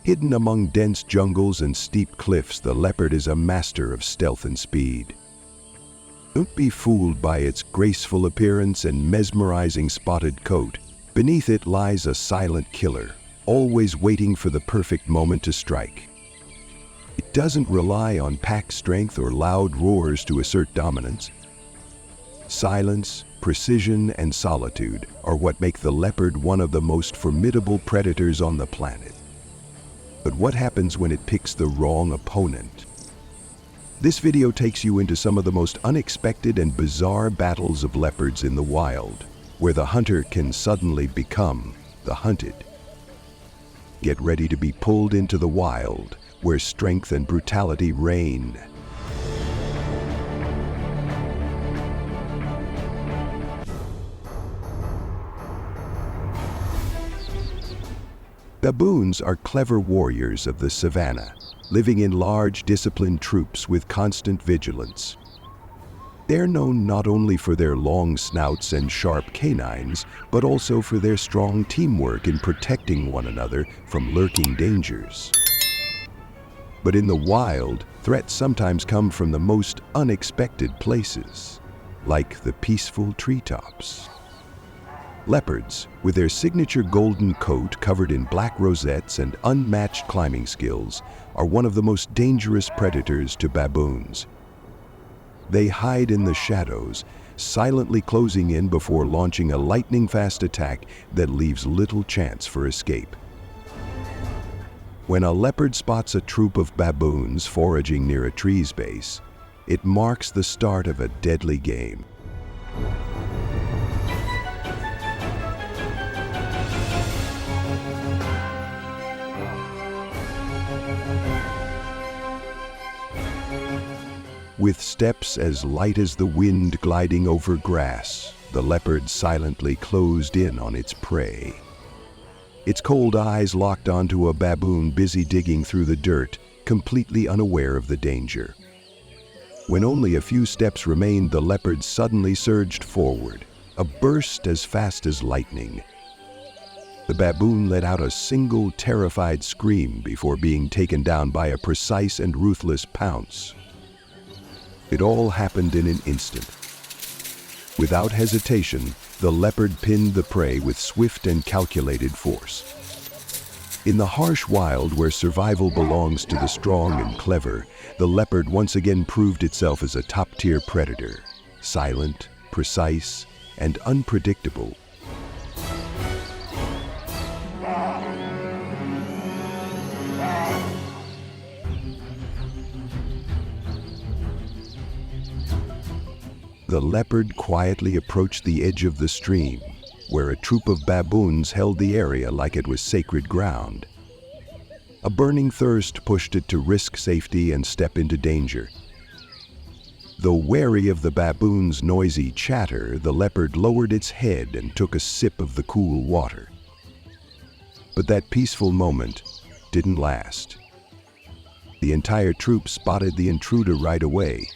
Hidden among dense jungles and steep cliffs, the leopard is a master of stealth and speed. Don't be fooled by its graceful appearance and mesmerizing spotted coat. Beneath it lies a silent killer, always waiting for the perfect moment to strike. It doesn't rely on pack strength or loud roars to assert dominance. Silence, precision, and solitude are what make the leopard one of the most formidable predators on the planet. But what happens when it picks the wrong opponent? This video takes you into some of the most unexpected and bizarre battles of leopards in the wild, where the hunter can suddenly become the hunted. Get ready to be pulled into the wild, where strength and brutality reign. Baboons are clever warriors of the savanna, living in large, disciplined troops with constant vigilance. They're known not only for their long snouts and sharp canines, but also for their strong teamwork in protecting one another from lurking dangers. But in the wild, threats sometimes come from the most unexpected places, like the peaceful treetops. Leopards, with their signature golden coat covered in black rosettes and unmatched climbing skills, are one of the most dangerous predators to baboons. They hide in the shadows, silently closing in before launching a lightning-fast attack that leaves little chance for escape. When a leopard spots a troop of baboons foraging near a tree's base, it marks the start of a deadly game. With steps as light as the wind gliding over grass, the leopard silently closed in on its prey. Its cold eyes locked onto a baboon busy digging through the dirt, completely unaware of the danger. When only a few steps remained, the leopard suddenly surged forward, a burst as fast as lightning. The baboon let out a single terrified scream before being taken down by a precise and ruthless pounce. It all happened in an instant. Without hesitation, the leopard pinned the prey with swift and calculated force. In the harsh wild where survival belongs to the strong and clever, the leopard once again proved itself as a top-tier predator, silent, precise, and unpredictable. The leopard quietly approached the edge of the stream, where a troop of baboons held the area like it was sacred ground. A burning thirst pushed it to risk safety and step into danger. Though wary of the baboons' noisy chatter, the leopard lowered its head and took a sip of the cool water. But that peaceful moment didn't last. The entire troop spotted the intruder right away.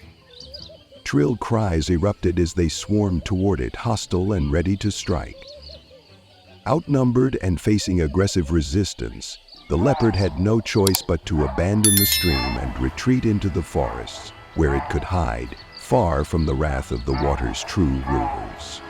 Shrill cries erupted as they swarmed toward it, hostile and ready to strike. Outnumbered and facing aggressive resistance, the leopard had no choice but to abandon the stream and retreat into the forests, where it could hide, far from the wrath of the water's true rulers.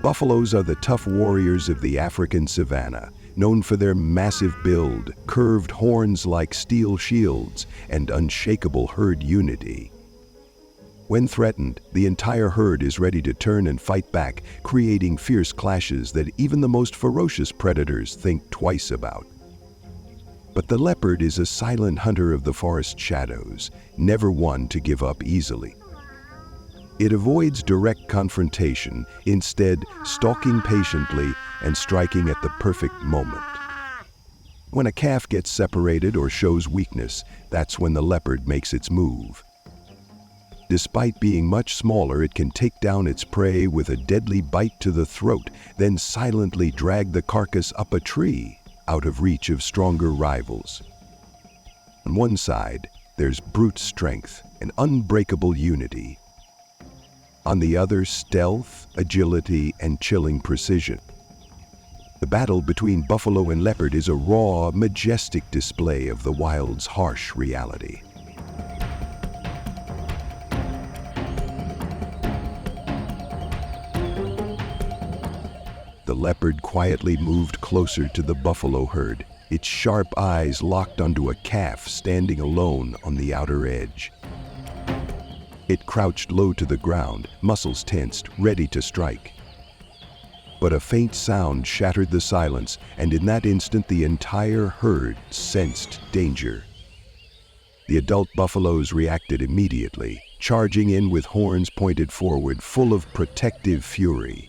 Buffaloes are the tough warriors of the African savanna, known for their massive build, curved horns like steel shields, and unshakable herd unity. When threatened, the entire herd is ready to turn and fight back, creating fierce clashes that even the most ferocious predators think twice about. But the leopard is a silent hunter of the forest shadows, never one to give up easily. It avoids direct confrontation, instead stalking patiently and striking at the perfect moment. When a calf gets separated or shows weakness, that's when the leopard makes its move. Despite being much smaller, it can take down its prey with a deadly bite to the throat, then silently drag the carcass up a tree, out of reach of stronger rivals. On one side, there's brute strength and unbreakable unity. On the other, stealth, agility, and chilling precision. The battle between buffalo and leopard is a raw, majestic display of the wild's harsh reality. The leopard quietly moved closer to the buffalo herd, its sharp eyes locked onto a calf standing alone on the outer edge. It crouched low to the ground, muscles tensed, ready to strike. But a faint sound shattered the silence, and in that instant the entire herd sensed danger. The adult buffaloes reacted immediately, charging in with horns pointed forward, full of protective fury.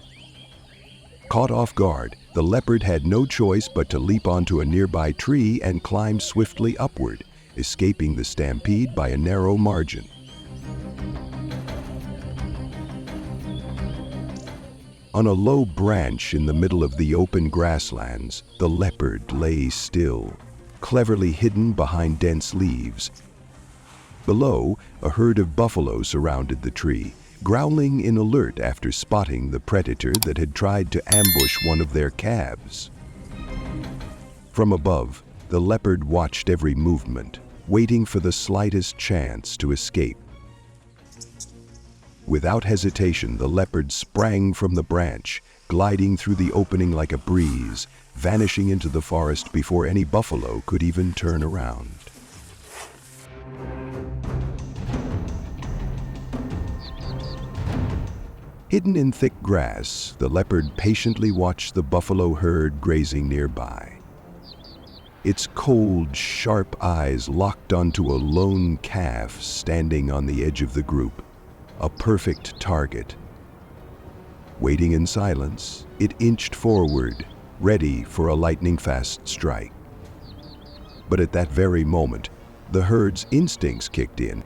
Caught off guard, the leopard had no choice but to leap onto a nearby tree and climb swiftly upward, escaping the stampede by a narrow margin. On a low branch in the middle of the open grasslands, the leopard lay still, cleverly hidden behind dense leaves. Below, a herd of buffalo surrounded the tree, growling in alert after spotting the predator that had tried to ambush one of their calves. From above, the leopard watched every movement, waiting for the slightest chance to escape. Without hesitation, the leopard sprang from the branch, gliding through the opening like a breeze, vanishing into the forest before any buffalo could even turn around. Hidden in thick grass, the leopard patiently watched the buffalo herd grazing nearby. Its cold, sharp eyes locked onto a lone calf standing on the edge of the group, a perfect target. Waiting in silence, it inched forward, ready for a lightning-fast strike. But at that very moment, the herd's instincts kicked in.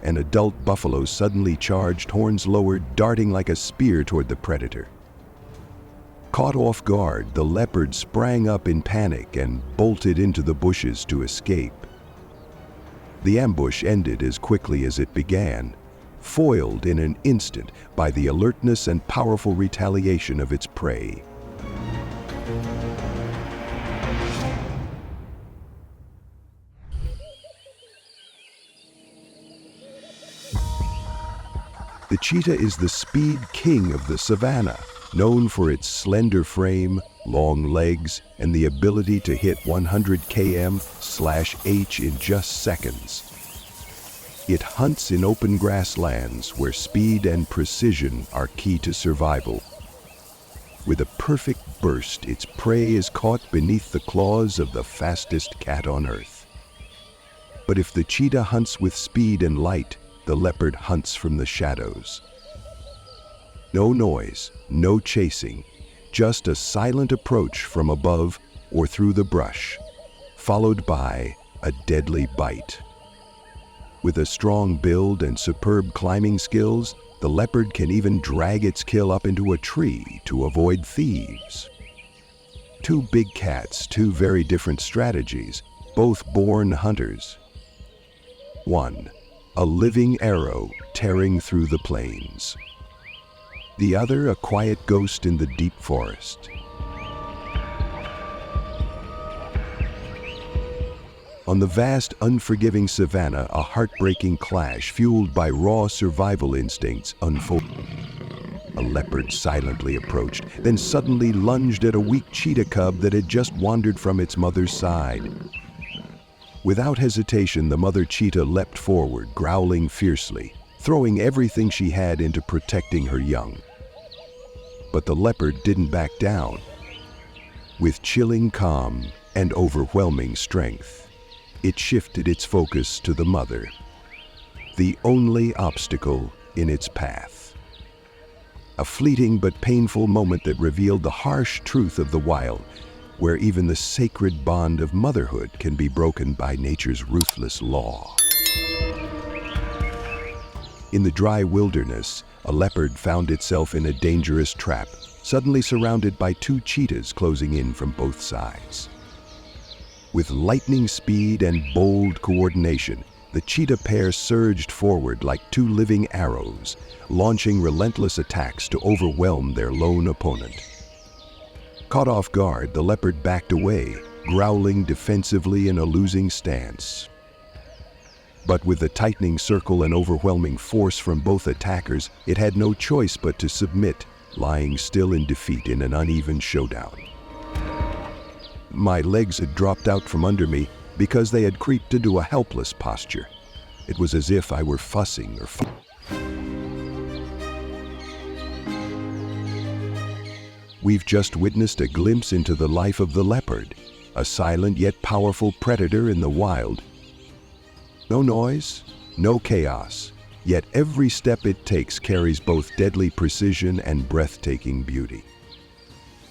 An adult buffalo suddenly charged, horns lowered, darting like a spear toward the predator. Caught off guard, the leopard sprang up in panic and bolted into the bushes to escape. The ambush ended as quickly as it began, foiled in an instant by the alertness and powerful retaliation of its prey. The cheetah is the speed king of the savanna, known for its slender frame, long legs, and the ability to hit 100 km/h in just seconds. It hunts in open grasslands where speed and precision are key to survival. With a perfect burst, its prey is caught beneath the claws of the fastest cat on earth. But if the cheetah hunts with speed and light, the leopard hunts from the shadows. No noise, no chasing, just a silent approach from above or through the brush, followed by a deadly bite. With a strong build and superb climbing skills, the leopard can even drag its kill up into a tree to avoid thieves. Two big cats, two very different strategies, both born hunters. One, a living arrow tearing through the plains. The other, a quiet ghost in the deep forest. On the vast, unforgiving savanna, a heartbreaking clash fueled by raw survival instincts unfolded. A leopard silently approached, then suddenly lunged at a weak cheetah cub that had just wandered from its mother's side. Without hesitation, the mother cheetah leapt forward, growling fiercely, throwing everything she had into protecting her young. But the leopard didn't back down. With chilling calm and overwhelming strength, it shifted its focus to the mother, the only obstacle in its path. A fleeting but painful moment that revealed the harsh truth of the wild, where even the sacred bond of motherhood can be broken by nature's ruthless law. In the dry wilderness, a leopard found itself in a dangerous trap, suddenly surrounded by two cheetahs closing in from both sides. With lightning speed and bold coordination, the cheetah pair surged forward like two living arrows, launching relentless attacks to overwhelm their lone opponent. Caught off guard, the leopard backed away, growling defensively in a losing stance. But with the tightening circle and overwhelming force from both attackers, it had no choice but to submit, lying still in defeat in an uneven showdown. My legs had dropped out from under me because they had creeped into a helpless posture. It was as if I were fussing or We've just witnessed a glimpse into the life of the leopard, a silent yet powerful predator in the wild. No noise, no chaos, yet every step it takes carries both deadly precision and breathtaking beauty.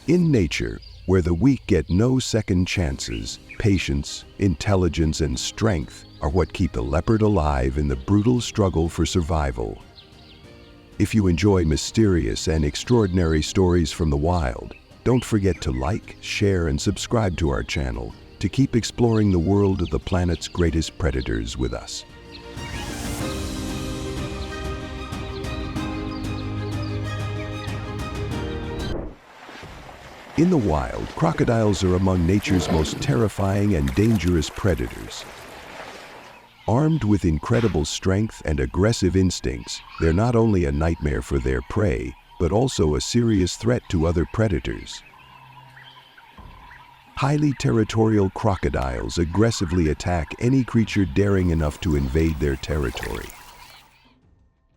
In nature, where the weak get no second chances, patience, intelligence, and strength are what keep the leopard alive in the brutal struggle for survival. If you enjoy mysterious and extraordinary stories from the wild, don't forget to like, share, and subscribe to our channel to keep exploring the world of the planet's greatest predators with us. In the wild, crocodiles are among nature's most terrifying and dangerous predators. Armed with incredible strength and aggressive instincts, they're not only a nightmare for their prey, but also a serious threat to other predators. Highly territorial crocodiles aggressively attack any creature daring enough to invade their territory.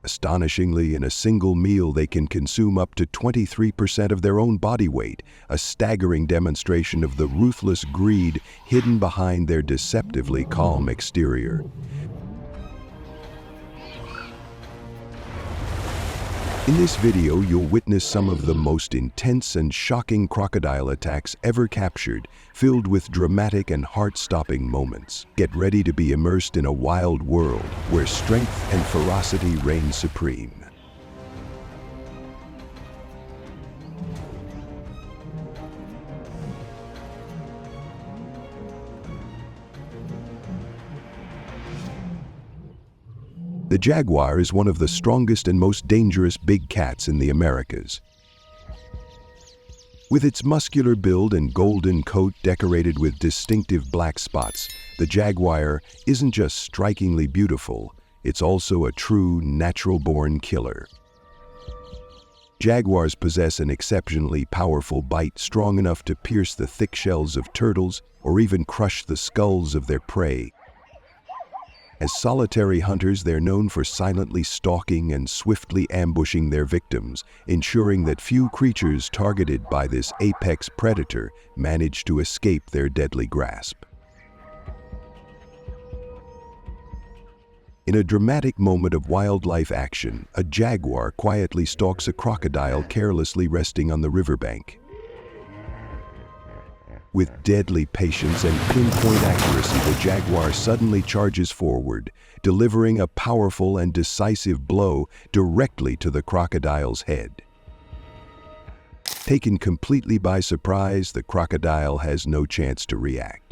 Astonishingly, in a single meal, they can consume up to 23% of their own body weight, a staggering demonstration of the ruthless greed hidden behind their deceptively calm exterior. In this video, you'll witness some of the most intense and shocking crocodile attacks ever captured, filled with dramatic and heart-stopping moments. Get ready to be immersed in a wild world where strength and ferocity reign supreme. The jaguar is one of the strongest and most dangerous big cats in the Americas. With its muscular build and golden coat decorated with distinctive black spots, the jaguar isn't just strikingly beautiful, it's also a true natural-born killer. Jaguars possess an exceptionally powerful bite strong enough to pierce the thick shells of turtles or even crush the skulls of their prey. As solitary hunters, they're known for silently stalking and swiftly ambushing their victims, ensuring that few creatures targeted by this apex predator manage to escape their deadly grasp. In a dramatic moment of wildlife action, a jaguar quietly stalks a crocodile carelessly resting on the riverbank. With deadly patience and pinpoint accuracy, the jaguar suddenly charges forward, delivering a powerful and decisive blow directly to the crocodile's head. Taken completely by surprise, the crocodile has no chance to react.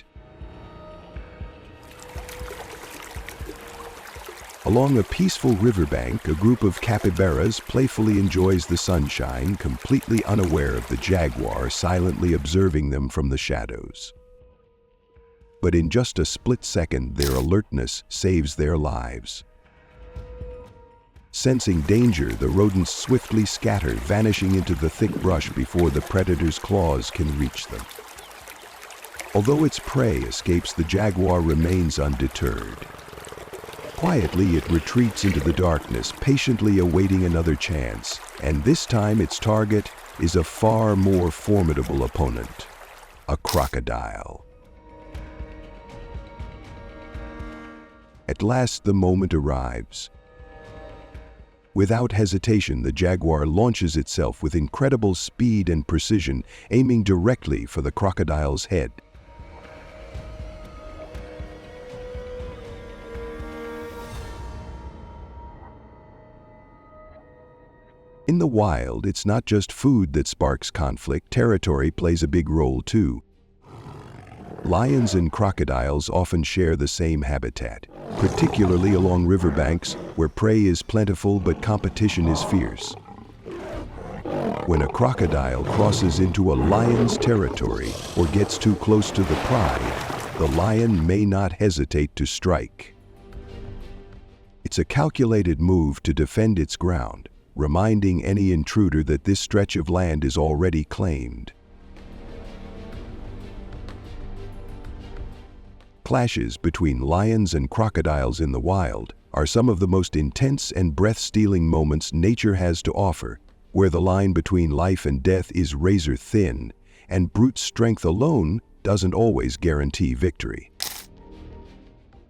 Along a peaceful riverbank, a group of capybaras playfully enjoys the sunshine, completely unaware of the jaguar silently observing them from the shadows. But in just a split second, their alertness saves their lives. Sensing danger, the rodents swiftly scatter, vanishing into the thick brush before the predator's claws can reach them. Although its prey escapes, the jaguar remains undeterred. Quietly, it retreats into the darkness, patiently awaiting another chance, and this time its target is a far more formidable opponent, a crocodile. At last, the moment arrives. Without hesitation, the jaguar launches itself with incredible speed and precision, aiming directly for the crocodile's head. In the wild, it's not just food that sparks conflict. Territory plays a big role too. Lions and crocodiles often share the same habitat, particularly along riverbanks where prey is plentiful but competition is fierce. When a crocodile crosses into a lion's territory or gets too close to the pride, the lion may not hesitate to strike. It's a calculated move to defend its ground, reminding any intruder that this stretch of land is already claimed. Clashes between lions and crocodiles in the wild are some of the most intense and breath-stealing moments nature has to offer, where the line between life and death is razor thin, and brute strength alone doesn't always guarantee victory.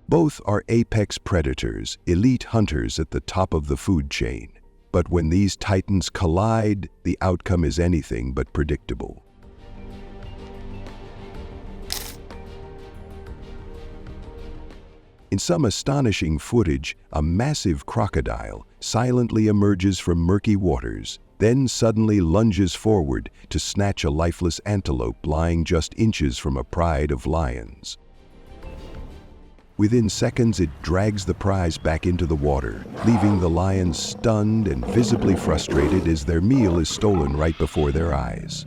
Both are apex predators, elite hunters at the top of the food chain. But when these titans collide, the outcome is anything but predictable. In some astonishing footage, a massive crocodile silently emerges from murky waters, then suddenly lunges forward to snatch a lifeless antelope lying just inches from a pride of lions. Within seconds, it drags the prize back into the water, leaving the lions stunned and visibly frustrated as their meal is stolen right before their eyes.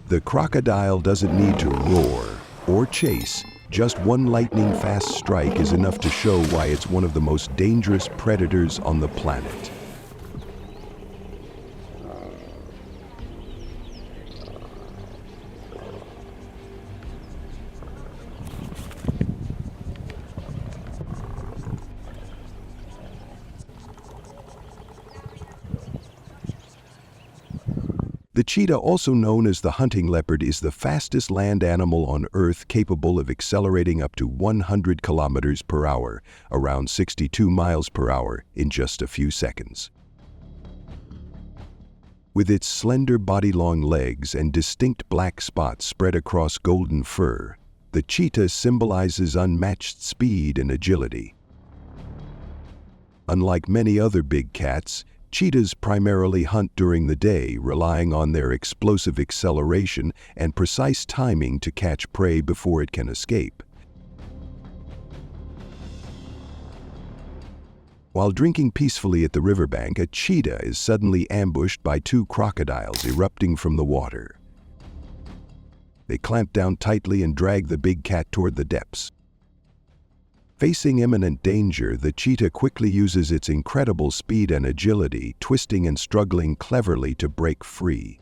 The crocodile doesn't need to roar or chase. Just one lightning-fast strike is enough to show why it's one of the most dangerous predators on the planet. The cheetah, also known as the hunting leopard, is the fastest land animal on Earth, capable of accelerating up to 100 kilometers per hour, around 62 miles per hour, in just a few seconds. With its slender body-long legs and distinct black spots spread across golden fur, the cheetah symbolizes unmatched speed and agility. Unlike many other big cats, cheetahs primarily hunt during the day, relying on their explosive acceleration and precise timing to catch prey before it can escape. While drinking peacefully at the riverbank, a cheetah is suddenly ambushed by two crocodiles erupting from the water. They clamp down tightly and drag the big cat toward the depths. Facing imminent danger, the cheetah quickly uses its incredible speed and agility, twisting and struggling cleverly to break free.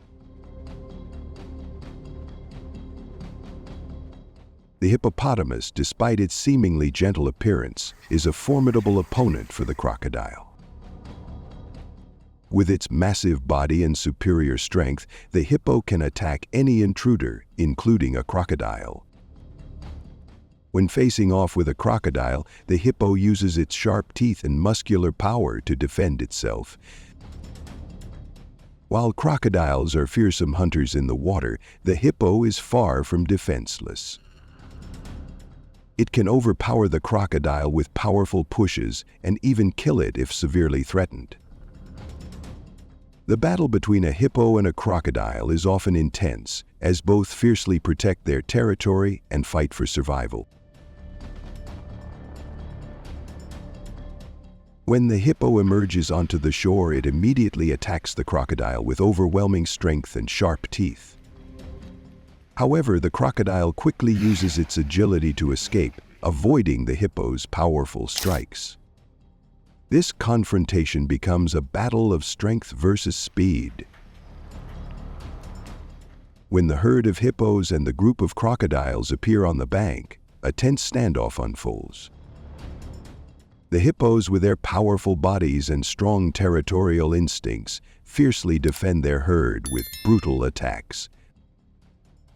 The hippopotamus, despite its seemingly gentle appearance, is a formidable opponent for the crocodile. With its massive body and superior strength, the hippo can attack any intruder, including a crocodile. When facing off with a crocodile, the hippo uses its sharp teeth and muscular power to defend itself. While crocodiles are fearsome hunters in the water, the hippo is far from defenseless. It can overpower the crocodile with powerful pushes and even kill it if severely threatened. The battle between a hippo and a crocodile is often intense, as both fiercely protect their territory and fight for survival. When the hippo emerges onto the shore, it immediately attacks the crocodile with overwhelming strength and sharp teeth. However, the crocodile quickly uses its agility to escape, avoiding the hippo's powerful strikes. This confrontation becomes a battle of strength versus speed. When the herd of hippos and the group of crocodiles appear on the bank, a tense standoff unfolds. The hippos, with their powerful bodies and strong territorial instincts, fiercely defend their herd with brutal attacks.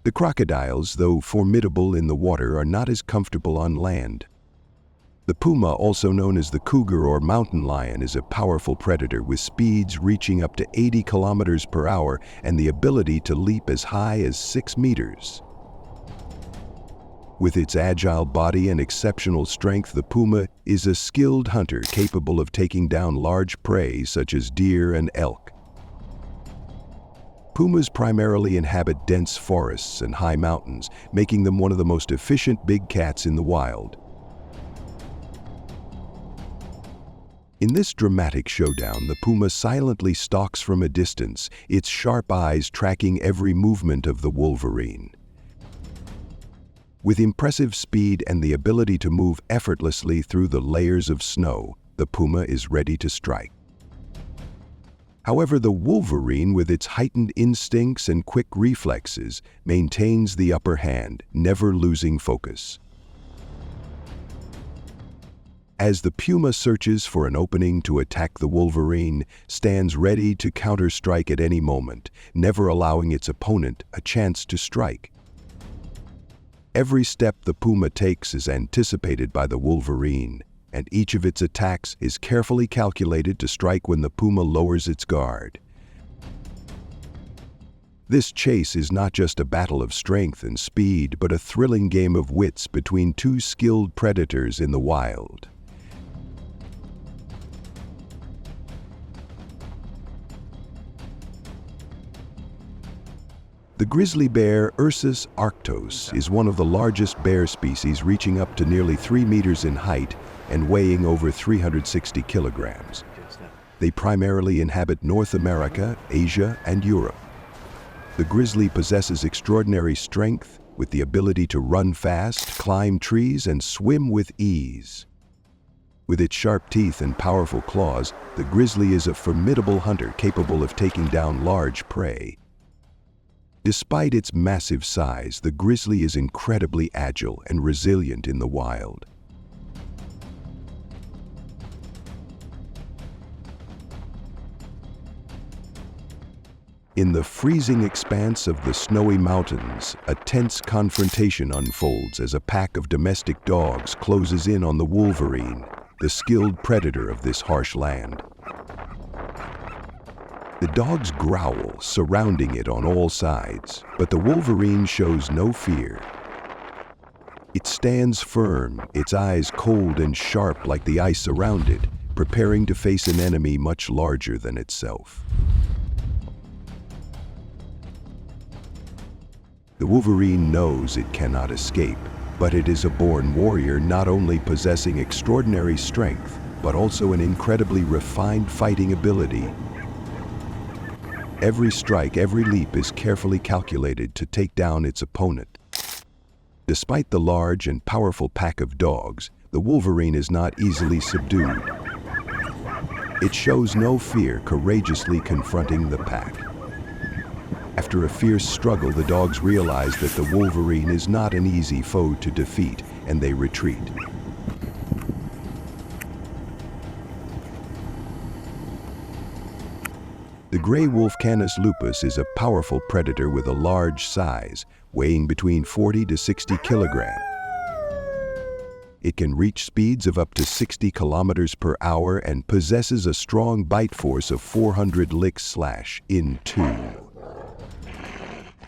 The crocodiles, though formidable in the water, are not as comfortable on land. The puma, also known as the cougar or mountain lion, is a powerful predator with speeds reaching up to 80 kilometers per hour and the ability to leap as high as 6 meters. With its agile body and exceptional strength, the puma is a skilled hunter capable of taking down large prey such as deer and elk. Pumas primarily inhabit dense forests and high mountains, making them one of the most efficient big cats in the wild. In this dramatic showdown, the puma silently stalks from a distance, its sharp eyes tracking every movement of the wolverine. With impressive speed and the ability to move effortlessly through the layers of snow, the puma is ready to strike. However, the wolverine, with its heightened instincts and quick reflexes, maintains the upper hand, never losing focus. As the puma searches for an opening to attack, the wolverine stands ready to counter-strike at any moment, never allowing its opponent a chance to strike. Every step the puma takes is anticipated by the wolverine, and each of its attacks is carefully calculated to strike when the puma lowers its guard. This chase is not just a battle of strength and speed, but a thrilling game of wits between two skilled predators in the wild. The grizzly bear Ursus arctos is one of the largest bear species, reaching up to nearly 3 meters in height and weighing over 360 kilograms. They primarily inhabit North America, Asia, and Europe. The grizzly possesses extraordinary strength, with the ability to run fast, climb trees, and swim with ease. With its sharp teeth and powerful claws, the grizzly is a formidable hunter capable of taking down large prey. Despite its massive size, the grizzly is incredibly agile and resilient in the wild. In the freezing expanse of the snowy mountains, a tense confrontation unfolds as a pack of domestic dogs closes in on the wolverine, the skilled predator of this harsh land. The dogs growl, surrounding it on all sides, but the wolverine shows no fear. It stands firm, its eyes cold and sharp like the ice around it, preparing to face an enemy much larger than itself. The wolverine knows it cannot escape, but it is a born warrior, not only possessing extraordinary strength, but also an incredibly refined fighting ability. Every strike, every leap is carefully calculated to take down its opponent. Despite the large and powerful pack of dogs, the wolverine is not easily subdued. It shows no fear, courageously confronting the pack. After a fierce struggle, the dogs realize that the wolverine is not an easy foe to defeat, and they retreat. The gray wolf Canis lupus is a powerful predator with a large size, weighing between 40 to 60 kilograms. It can reach speeds of up to 60 kilometers per hour and possesses a strong bite force of 400 licks/in2.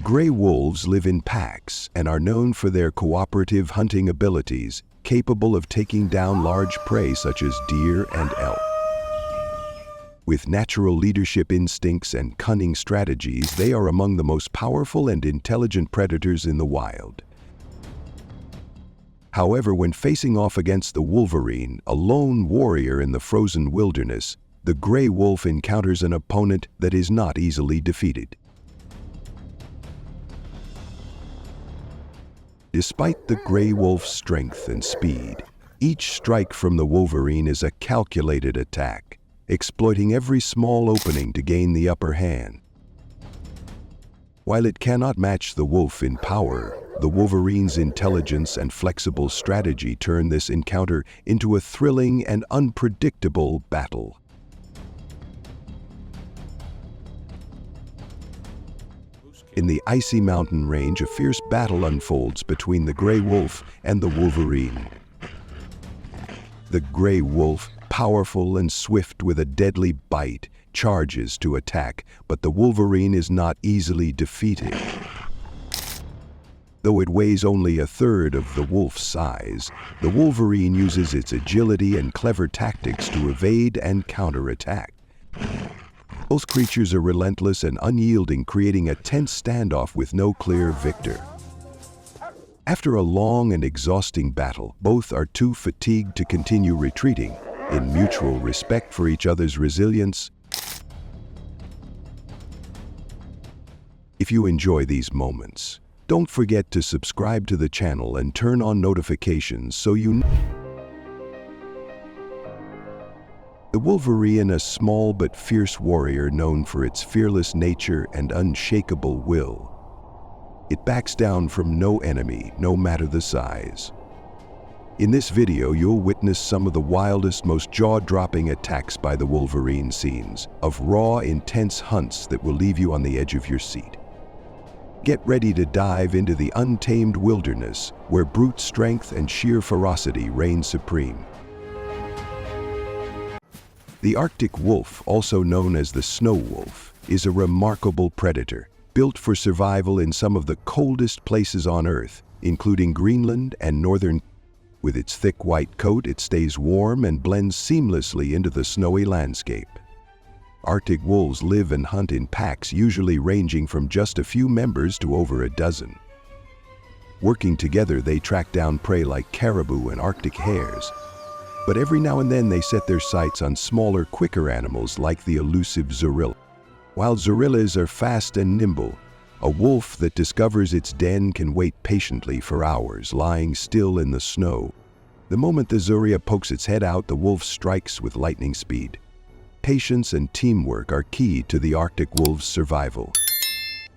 Gray wolves live in packs and are known for their cooperative hunting abilities, capable of taking down large prey such as deer and elk. With natural leadership instincts and cunning strategies, they are among the most powerful and intelligent predators in the wild. However, when facing off against the wolverine, a lone warrior in the frozen wilderness, the gray wolf encounters an opponent that is not easily defeated. Despite the gray wolf's strength and speed, each strike from the wolverine is a calculated attack, exploiting every small opening to gain the upper hand. While it cannot match the wolf in power, the wolverine's intelligence and flexible strategy turn this encounter into a thrilling and unpredictable battle. In the icy mountain range, a fierce battle unfolds between the gray wolf and the wolverine. The gray wolf, powerful and swift with a deadly bite, charges to attack, but the wolverine is not easily defeated. Though it weighs only a third of the wolf's size, the wolverine uses its agility and clever tactics to evade and counterattack. Both creatures are relentless and unyielding, creating a tense standoff with no clear victor. After a long and exhausting battle, both are too fatigued to continue retreating. In mutual respect for each other's resilience. If you enjoy these moments, don't forget to subscribe to the channel and turn on notifications so you know. The Wolverine, a small but fierce warrior known for its fearless nature and unshakable will. It backs down from no enemy, no matter the size. In this video, you'll witness some of the wildest, most jaw-dropping attacks by the Wolverine, scenes of raw, intense hunts that will leave you on the edge of your seat. Get ready to dive into the untamed wilderness where brute strength and sheer ferocity reign supreme. The Arctic wolf, also known as the snow wolf, is a remarkable predator, built for survival in some of the coldest places on Earth, including Greenland and northern. With its thick white coat, it stays warm and blends seamlessly into the snowy landscape. Arctic wolves live and hunt in packs, usually ranging from just a few members to over a dozen. Working together, they track down prey like caribou and Arctic hares. But every now and then they set their sights on smaller, quicker animals like the elusive zorilla. While zorillas are fast and nimble, a wolf that discovers its den can wait patiently for hours, lying still in the snow. The moment the zorilla pokes its head out, the wolf strikes with lightning speed. Patience and teamwork are key to the Arctic wolf's survival.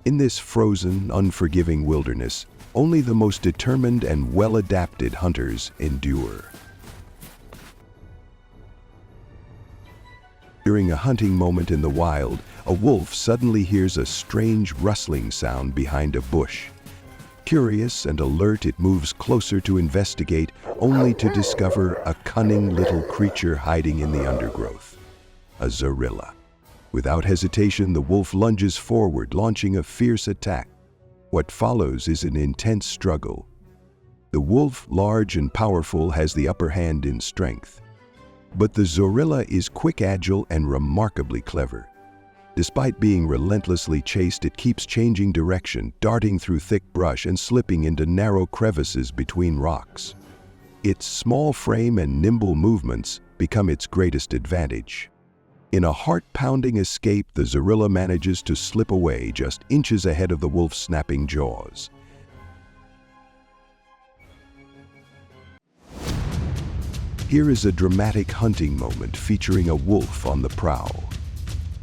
In this frozen, unforgiving wilderness, only the most determined and well-adapted hunters endure. During a hunting moment in the wild, a wolf suddenly hears a strange rustling sound behind a bush. Curious and alert, it moves closer to investigate, only to discover a cunning little creature hiding in the undergrowth. A zorilla. Without hesitation, the wolf lunges forward, launching a fierce attack. What follows is an intense struggle. The wolf, large and powerful, has the upper hand in strength. But the zorilla is quick, agile, and remarkably clever. Despite being relentlessly chased, it keeps changing direction, darting through thick brush and slipping into narrow crevices between rocks. Its small frame and nimble movements become its greatest advantage. In a heart-pounding escape, the zorilla manages to slip away just inches ahead of the wolf's snapping jaws. Here is a dramatic hunting moment featuring a wolf on the prowl.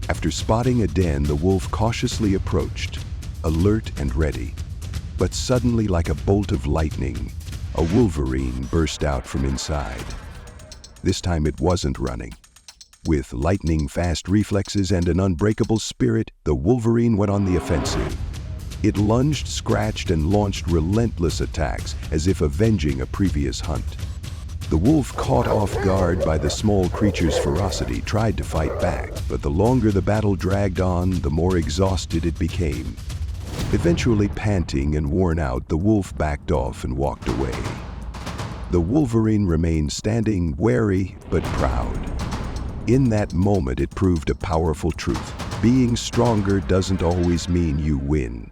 After spotting a den, the wolf cautiously approached, alert and ready. But suddenly, like a bolt of lightning, a wolverine burst out from inside. This time it wasn't running. With lightning-fast reflexes and an unbreakable spirit, the wolverine went on the offensive. It lunged, scratched, and launched relentless attacks as if avenging a previous hunt. The wolf, caught off guard by the small creature's ferocity, tried to fight back, but the longer the battle dragged on, the more exhausted it became. Eventually, panting and worn out, the wolf backed off and walked away. The wolverine remained standing, wary but proud. In that moment, it proved a powerful truth. Being stronger doesn't always mean you win.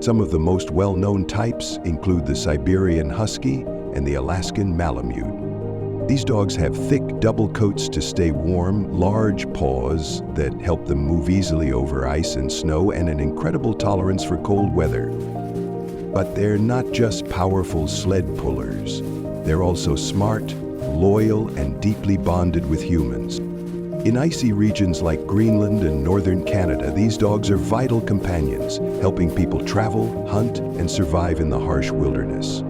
Some of the most well-known types include the Siberian Husky and the Alaskan Malamute. These dogs have thick double coats to stay warm, large paws that help them move easily over ice and snow, and an incredible tolerance for cold weather. But they're not just powerful sled pullers. They're also smart, loyal, and deeply bonded with humans. In icy regions like Greenland and northern Canada, these dogs are vital companions, helping people travel, hunt, and survive in the harsh wilderness.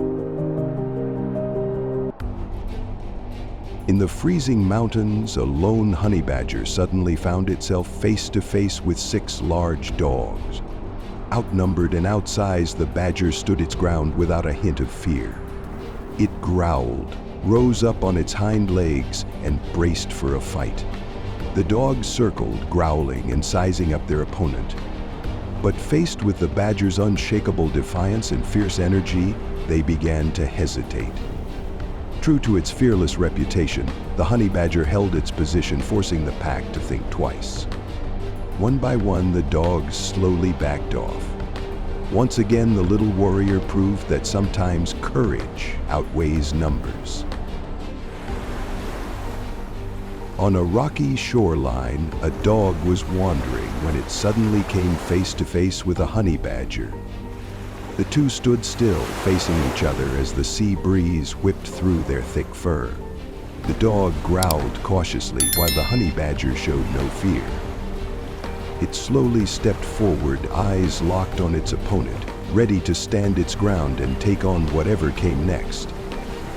In the freezing mountains, a lone honey badger suddenly found itself face to face with 6 large dogs. Outnumbered and outsized, the badger stood its ground without a hint of fear. It growled, rose up on its hind legs, and braced for a fight. The dogs circled, growling and sizing up their opponent. But faced with the badger's unshakable defiance and fierce energy, they began to hesitate. True to its fearless reputation, the honey badger held its position, forcing the pack to think twice. One by one, the dogs slowly backed off. Once again, the little warrior proved that sometimes courage outweighs numbers. On a rocky shoreline, a dog was wandering when it suddenly came face to face with a honey badger. The two stood still, facing each other as the sea breeze whipped through their thick fur. The dog growled cautiously while the honey badger showed no fear. It slowly stepped forward, eyes locked on its opponent, ready to stand its ground and take on whatever came next.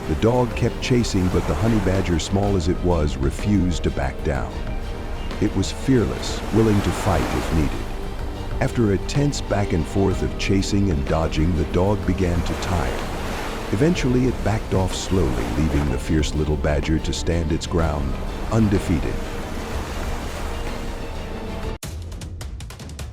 The dog kept chasing, but the honey badger, small as it was, refused to back down. It was fearless, willing to fight if needed. After a tense back and forth of chasing and dodging, the dog began to tire. Eventually, it backed off slowly, leaving the fierce little badger to stand its ground, undefeated.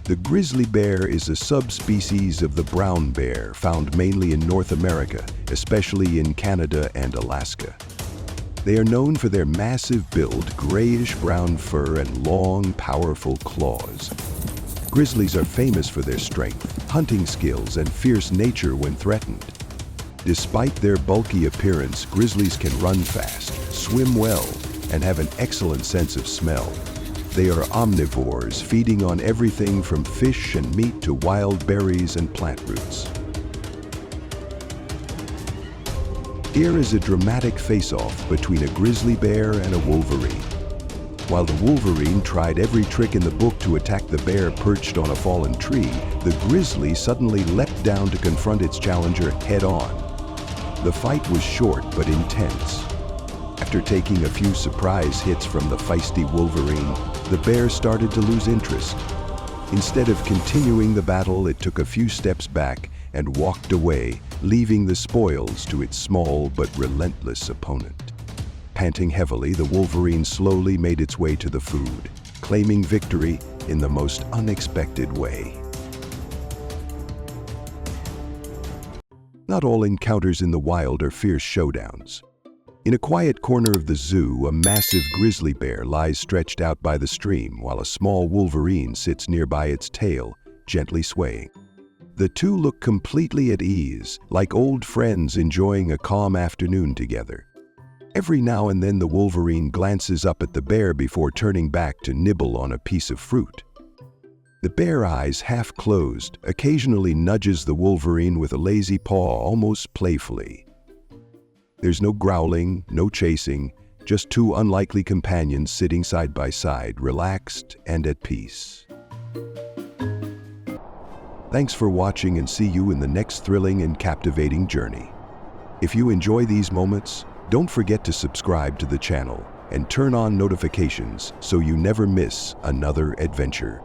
The grizzly bear is a subspecies of the brown bear, found mainly in North America, especially in Canada and Alaska. They are known for their massive build, grayish-brown fur, and long, powerful claws. Grizzlies are famous for their strength, hunting skills, and fierce nature when threatened. Despite their bulky appearance, grizzlies can run fast, swim well, and have an excellent sense of smell. They are omnivores, feeding on everything from fish and meat to wild berries and plant roots. Here is a dramatic face-off between a grizzly bear and a wolverine. While the wolverine tried every trick in the book to attack the bear perched on a fallen tree, the grizzly suddenly leapt down to confront its challenger head-on. The fight was short but intense. After taking a few surprise hits from the feisty wolverine, the bear started to lose interest. Instead of continuing the battle, it took a few steps back and walked away, leaving the spoils to its small but relentless opponent. Panting heavily, the wolverine slowly made its way to the food, claiming victory in the most unexpected way. Not all encounters in the wild are fierce showdowns. In a quiet corner of the zoo, a massive grizzly bear lies stretched out by the stream, while a small wolverine sits nearby its tail, gently swaying. The two look completely at ease, like old friends enjoying a calm afternoon together. Every now and then the wolverine glances up at the bear before turning back to nibble on a piece of fruit. The bear, eyes half closed, occasionally nudges the wolverine with a lazy paw, almost playfully. There's no growling, no chasing, just two unlikely companions sitting side by side, relaxed and at peace. Thanks for watching, and see you in the next thrilling and captivating journey. If you enjoy these moments, don't forget to subscribe to the channel and turn on notifications so you never miss another adventure.